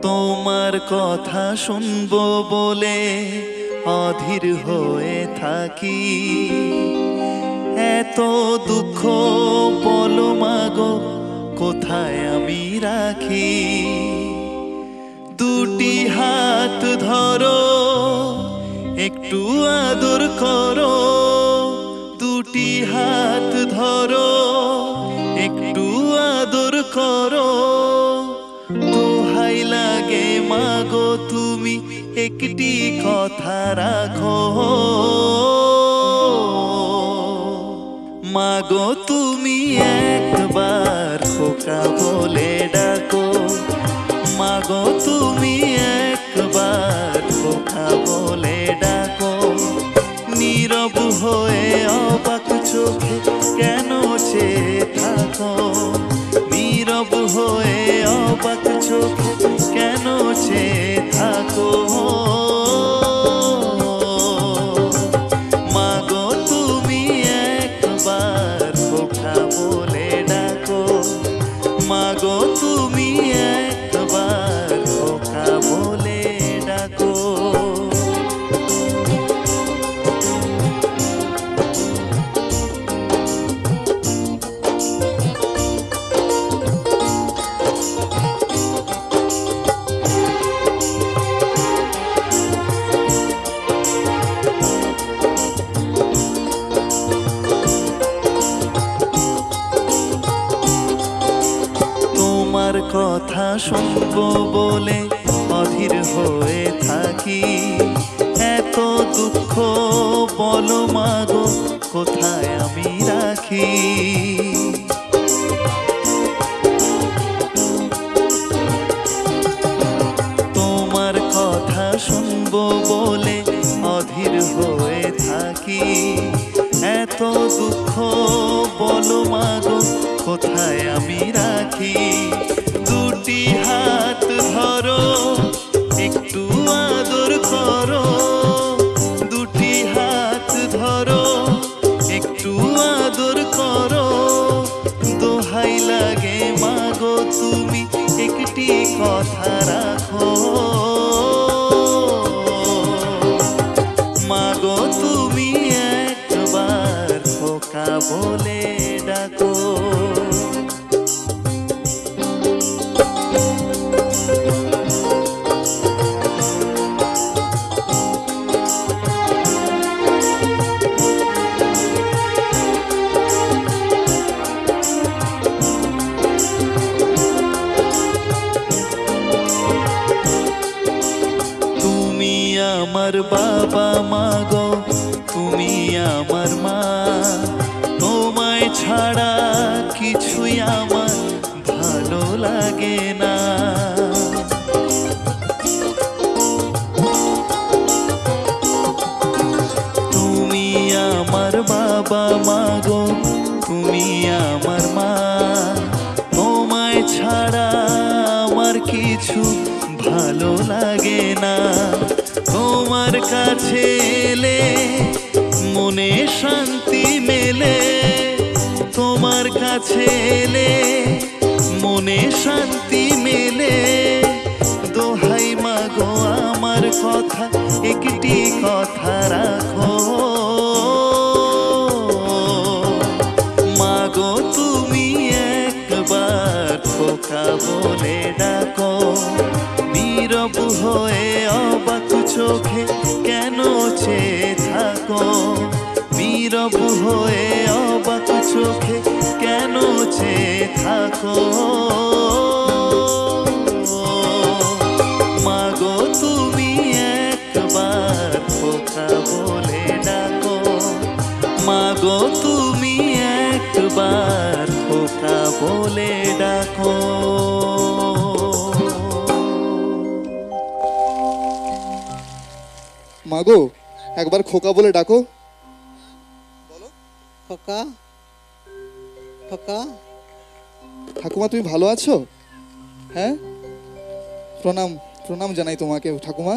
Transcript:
তোমার কথা শুনবো বলে অধীর হয়ে থাকি। এত দুঃখ বলো মাগো কোথায় আমি রাখি। দুটি হাত ধরো একটু আদর করো, দুটি হাত ধরো একটু আদর করো। দোহাই লাগে মাগো তুমি একটি কথা রাখো। মাগো তুমি একবার খোকা বলে ডাকো। মাগো তুমি একবার খোকা বলে ডাকো। নীরব হয়ে অবাক চোখে কেন চেয়ে থাকো। নীরব হয়ে অবাক চোখে কেন চেয়ে থাকো। মাগো তুমি একবার খোকা বলে ডাকো। মাগো তুমি একবার খোকা বলে ডাকো। তোমার কথা শুনবো বলে অধীর হয়ে থাকি। এত দুঃখ বলো মাগো কোথায় আমি রাখি। তোমার কথা শুনবো বলে অধীর হয়ে থাকি। এত দুঃখ বলো মাগো কোথায় আমি রাখি। দুটি হাত ধরো একটু আদর করো, দুটি হাত ধরো একটু আদর করো। দোহাই লাগে মাগো তুমি একটি কথা রাখো। মাগো তুমি একবার খোকা বলে ডাকো। তুমি আমার বাবা মাগো তুমি আমার মা। তোমায় ছাড়া কিছুই আমার ভালো লাগে না। তুমি আমার বাবা মাগো তুমি আমার মা। তোমায় ছাড়া আমার কিছু ভালো লাগে না। তোমার কাছে এলে মনে শান্তি মেলে। তোমার কাছে এলে মনে শান্তি মেলে। দোহাই মাগো আমার কথা একটি কথা রাখো। মাগো তুমি একবার খোকা বলে ডাকো। নীরব হয়ে অবাক চোখে কেন চেয়ে থাকো। নীরব হয়ে অবাক চোখে কেন চেয়ে থাকো। মাগো তুমি একবার খোকা বলে ডাকো। মাগো তুমি একবার খোকা বলে ডাকো। মাগো একবার খোকা বলে ডাকো। বলো খোকা খোকা। ঠাকুমা তুমি ভালো আছো? হ্যাঁ, প্রণাম প্রণাম জানাই তোমাকে ঠাকুমা।